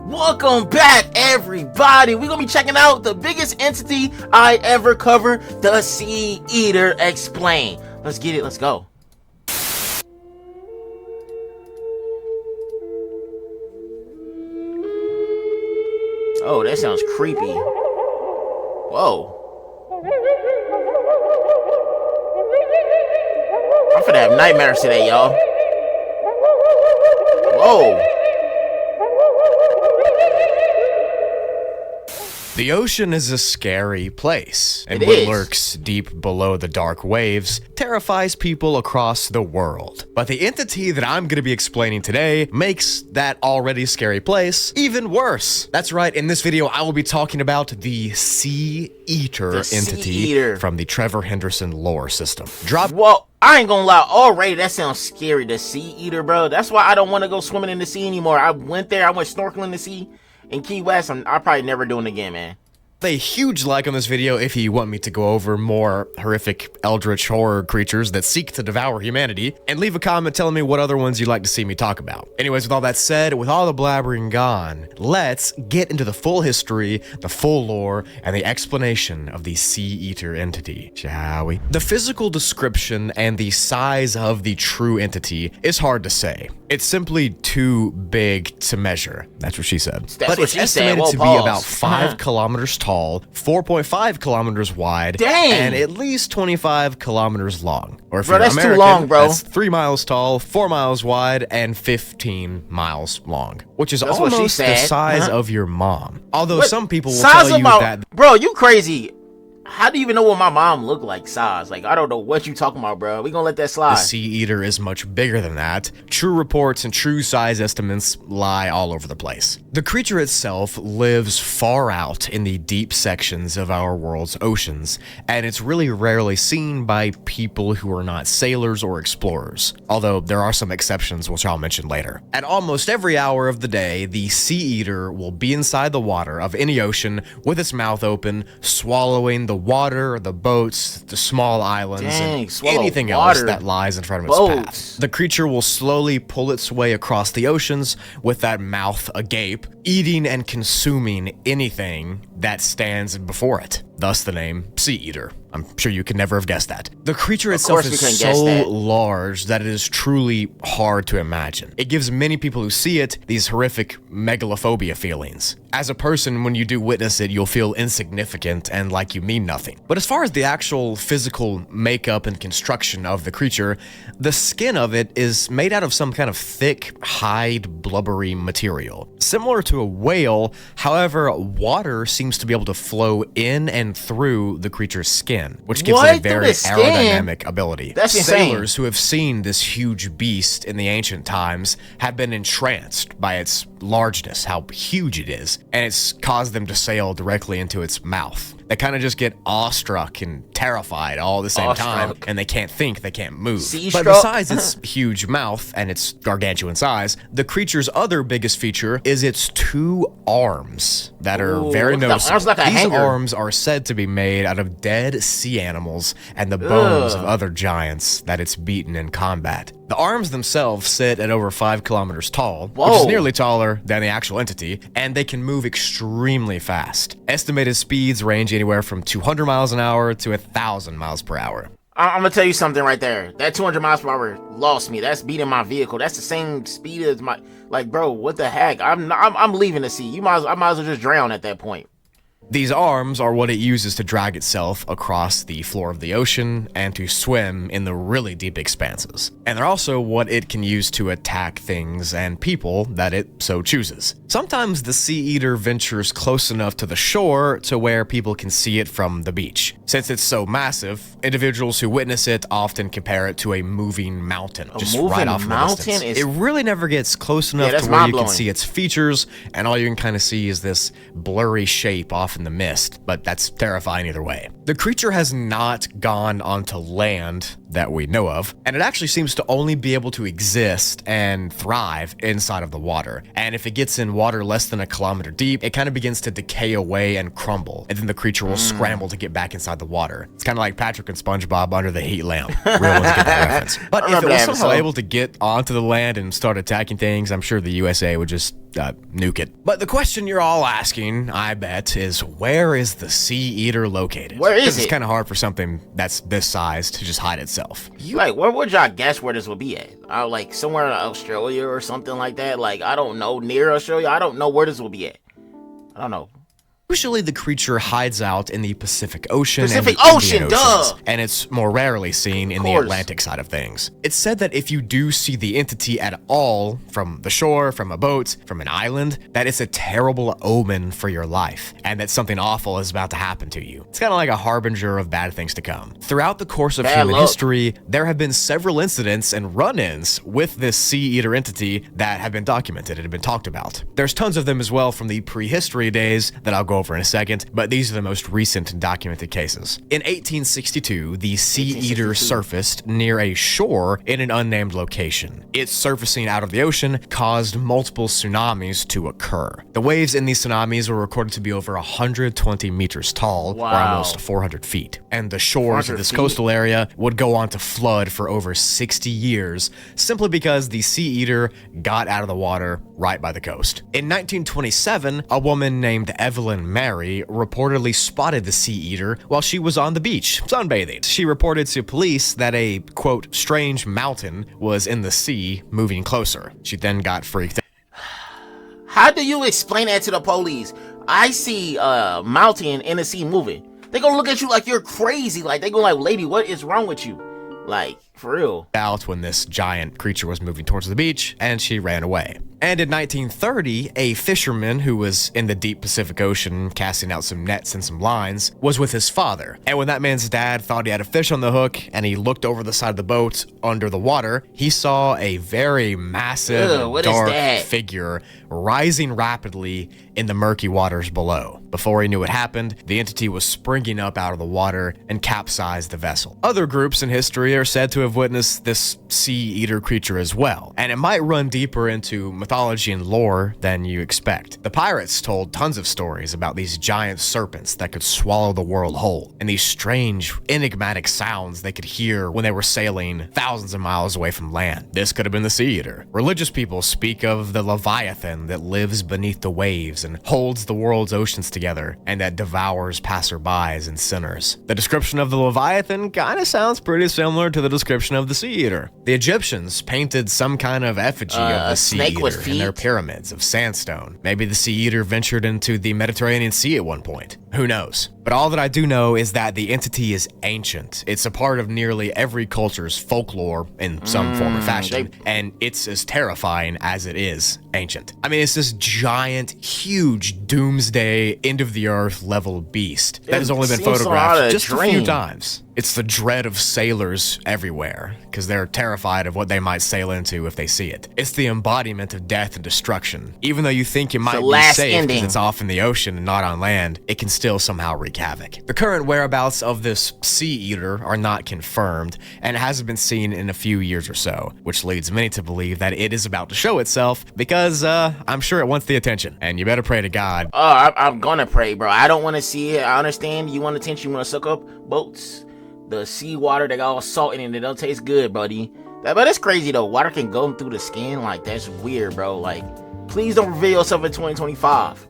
Welcome back, everybody. We're gonna be checking out the biggest entity I ever covered, the Sea Eater Explained. Let's get it. Let's go. Oh, that sounds creepy. Whoa. I'm finna have nightmares today, y'all. Whoa. The ocean is a scary place, and It what is. lurks deep below the dark waves terrifies people across the world. But the entity that I'm going to be explaining today makes that already scary place even worse. That's right, in this video I will be talking about the Sea Eater entity Eater. from the Trevor Henderson lore system. Well, I ain't gonna lie, already that sounds scary, the Sea Eater, bro. That's why I don't want to go swimming in the sea anymore. I went there, I went snorkeling in the sea in Key West. I'll probably never do it again, man. A huge like on this video if you want me to go over more horrific eldritch horror creatures that seek to devour humanity, and leave a comment telling me what other ones you'd like to see me talk about. Anyways, with all that said, with all the blabbering gone, let's get into the full history, the full lore, and the explanation of the Sea Eater entity, shall we? The physical description and the size of the true entity is hard to say. It's simply too big to measure. That's what she said. But it's estimated to be about 5 kilometers tall, 4.5 kilometers wide, and at least 25 kilometers long. Or if you're that's American, too long, bro. That's 3 miles tall, 4 miles wide, and 15 miles long, which is That's what she almost the said. size of your mom. Although some people will size tell you that... Bro, you crazy. How do you even know what my mom looked like size? Like, I don't know what you talking about, bro. We gonna let that slide. The Sea Eater is much bigger than that. True reports and true size estimates lie all over the place. The creature itself lives far out in the deep sections of our world's oceans, and it's really rarely seen by people who are not sailors or explorers, although there are some exceptions which I'll mention later. At almost every hour of the day, the Sea Eater will be inside the water of any ocean with its mouth open, swallowing the water, the boats, the small islands, and anything else that lies in front of its path. The creature will slowly pull its way across the oceans with that mouth agape, eating and consuming anything that stands before it. Thus the name Sea Eater. I'm sure you could never have guessed that. The creature itself is so large that it is truly hard to imagine. It gives many people who see it these horrific megalophobia feelings. As a person, when you do witness it, you'll feel insignificant and like you mean nothing. But as far as the actual physical makeup and construction of the creature, the skin of it is made out of some kind of thick, hide, blubbery material. Similar to a whale, however, water seems to be able to flow in and through the creature's skin, which gives it a very aerodynamic ability. That's insane. Sailors who have seen this huge beast in the ancient times have been entranced by its largeness, how huge it is, and it's caused them to sail directly into its mouth. They kind of just get awestruck and terrified all at the same time, and they can't think, they can't move. But besides its huge mouth and its gargantuan size, the creature's other biggest feature is its 2 arms that are very noticeable. These arms are said to be made out of dead sea animals and the bones of other giants that it's beaten in combat. The arms themselves sit at over 5 kilometers tall, which is nearly taller than the actual entity, and they can move extremely fast. Estimated speeds range anywhere from 200 miles an hour to 1,000 miles per hour. I'm gonna tell you something right there. That 200 miles per hour lost me. That's beating my vehicle. That's the same speed as my... Like, bro, what the heck? I'm leaving the sea. I might as well just drown at that point. These arms are what it uses to drag itself across the floor of the ocean and to swim in the really deep expanses. And they're also what it can use to attack things and people that it so chooses. Sometimes the Sea Eater ventures close enough to the shore to where people can see it from the beach. Since it's so massive, individuals who witness it often compare it to a moving mountain, just right off in the distance. It really never gets close enough to where you can see its features, and all you can kind of see is this blurry shape off in the mist, but that's terrifying either way. The creature has not gone onto land, that we know of, and it actually seems to only be able to exist and thrive inside of the water. And if it gets in water less than a kilometer deep, it kind of begins to decay away and crumble, and then the creature will scramble to get back inside the water. It's kind of like Patrick and SpongeBob under the heat lamp. Real ones get that reference. But if it was somehow able to get onto the land and start attacking things, I'm sure the USA would just nuke it. But the question you're all asking, I bet, is where is the Sea Eater located? Where is it? It's kind of hard for something that's this size to just hide itself. Like, where would y'all guess where this would be at? Like somewhere in Australia or something like that. Like, I don't know, near Australia. I don't know where this will be at. I don't know. Usually the creature hides out in the Pacific Ocean Pacific and the Ocean, Indian Oceans, and it's more rarely seen in the Atlantic side of things. It's said that if you do see the entity at all, from the shore, from a boat, from an island, that it's a terrible omen for your life, and that something awful is about to happen to you. It's kind of like a harbinger of bad things to come. Throughout the course of human history, there have been several incidents and run-ins with this Sea Eater entity that have been documented and have been talked about. There's tons of them as well from the prehistory days that I'll go over in a second, but these are the most recent documented cases. In 1862, the Sea Eater surfaced near a shore in an unnamed location. Its surfacing out of the ocean caused multiple tsunamis to occur. The waves in these tsunamis were recorded to be over 120 meters tall, or almost 400 feet. And the shores of this coastal area would go on to flood for over 60 years, simply because the Sea Eater got out of the water right by the coast. In 1927, a woman named Evelyn Mary reportedly spotted the Sea Eater while she was on the beach sunbathing. She reported to police that a, quote, strange mountain was in the sea moving closer. She then got freaked out. How do you explain that to the police? I see a mountain in the sea moving. They gonna look at you like you're crazy. Like, they go like, lady, what is wrong with you? Like, for real. Out when this giant creature was moving towards the beach, and she ran away. And in 1930, a fisherman who was in the deep Pacific Ocean casting out some nets and some lines was with his father. And when that man's dad thought he had a fish on the hook and he looked over the side of the boat under the water, he saw a very massive, dark figure rising rapidly in the murky waters below. Before he knew what happened, the entity was springing up out of the water and capsized the vessel. Other groups in history are said to have witnessed this Sea Eater creature as well, and it might run deeper into mythology and lore than you expect. The pirates told tons of stories about these giant serpents that could swallow the world whole, and these strange, enigmatic sounds they could hear when they were sailing thousands of miles away from land. This could have been the Sea Eater. Religious people speak of the Leviathan that lives beneath the waves and holds the world's oceans together, and that devours passerbys and sinners. The description of the Leviathan kind of sounds pretty similar to the description of the Sea Eater. The Egyptians painted some kind of effigy of the Sea Eater in their pyramids of sandstone. Maybe the Sea Eater ventured into the Mediterranean Sea at one point. Who knows? But all that I do know is that the entity is ancient. It's a part of nearly every culture's folklore in some form or fashion, and it's as terrifying as it is ancient. I mean, it's this giant, huge, doomsday, end-of-the-earth level beast that has only been photographed just a few times. It's the dread of sailors everywhere, because they're terrified of what they might sail into if they see it. It's the embodiment of death and destruction. Even though you think you might be safe because it's off in the ocean and not on land, it can still somehow wreak havoc. The current whereabouts of this Sea Eater are not confirmed, and it hasn't been seen in a few years or so, which leads many to believe that it is about to show itself, because I'm sure it wants the attention, and you better pray to God. Oh, I'm gonna pray, bro. I don't want to see it. I understand you want attention, you want to suck up boats. The seawater, they got all salt in it, and it don't taste good, buddy. But that's crazy, though. Water can go through the skin. Like, that's weird, bro. Like, please don't reveal yourself in 2025.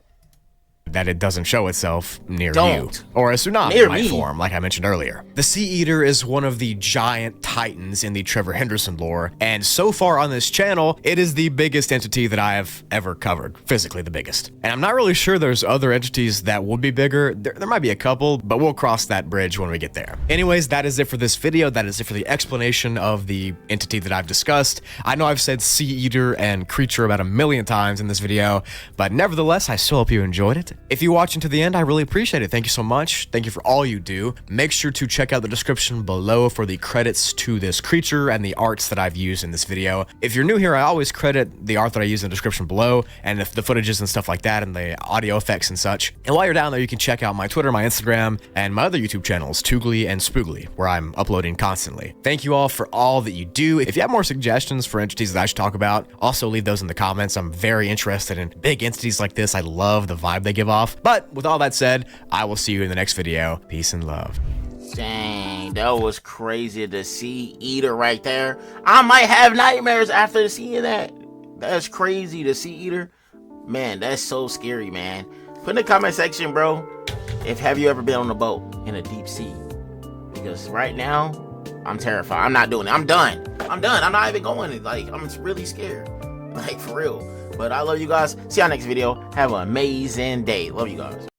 That it doesn't show itself near you, or a tsunami might form, like I mentioned earlier. The Sea Eater is one of the giant titans in the Trevor Henderson lore, and so far on this channel, it is the biggest entity that I have ever covered, physically the biggest. And I'm not really sure there's other entities that would be bigger. There might be a couple, but we'll cross that bridge when we get there. Anyways, that is it for this video. That is it for the explanation of the entity that I've discussed. I know I've said Sea Eater and creature about 1 million times in this video, but nevertheless, I still hope you enjoyed it. If you watch until the end, I really appreciate it. Thank you so much. Thank you for all you do. Make sure to check out the description below for the credits to this creature and the arts that I've used in this video. If you're new here, I always credit the art that I use in the description below, and the footages and stuff like that, and the audio effects and such. And while you're down there, you can check out my Twitter, my Instagram, and my other YouTube channels, Toogly and Spoogly, where I'm uploading constantly. Thank you all for all that you do. If you have more suggestions for entities that I should talk about, also leave those in the comments. I'm very interested in big entities like this. I love the vibe they give off. But with all that said, I will see you in the next video. Peace and love. Dang, that was crazy to see EATER right there. I might have nightmares after seeing that. That's crazy to see EATER. Man, that's so scary, man. Put in the comment section, bro, have you ever been on a boat in a deep sea? Because right now, I'm terrified. I'm not doing it. I'm done. I'm not even going. Like, I'm really scared. Like, for real. But I love you guys. See y'all next video. Have an amazing day. Love you guys.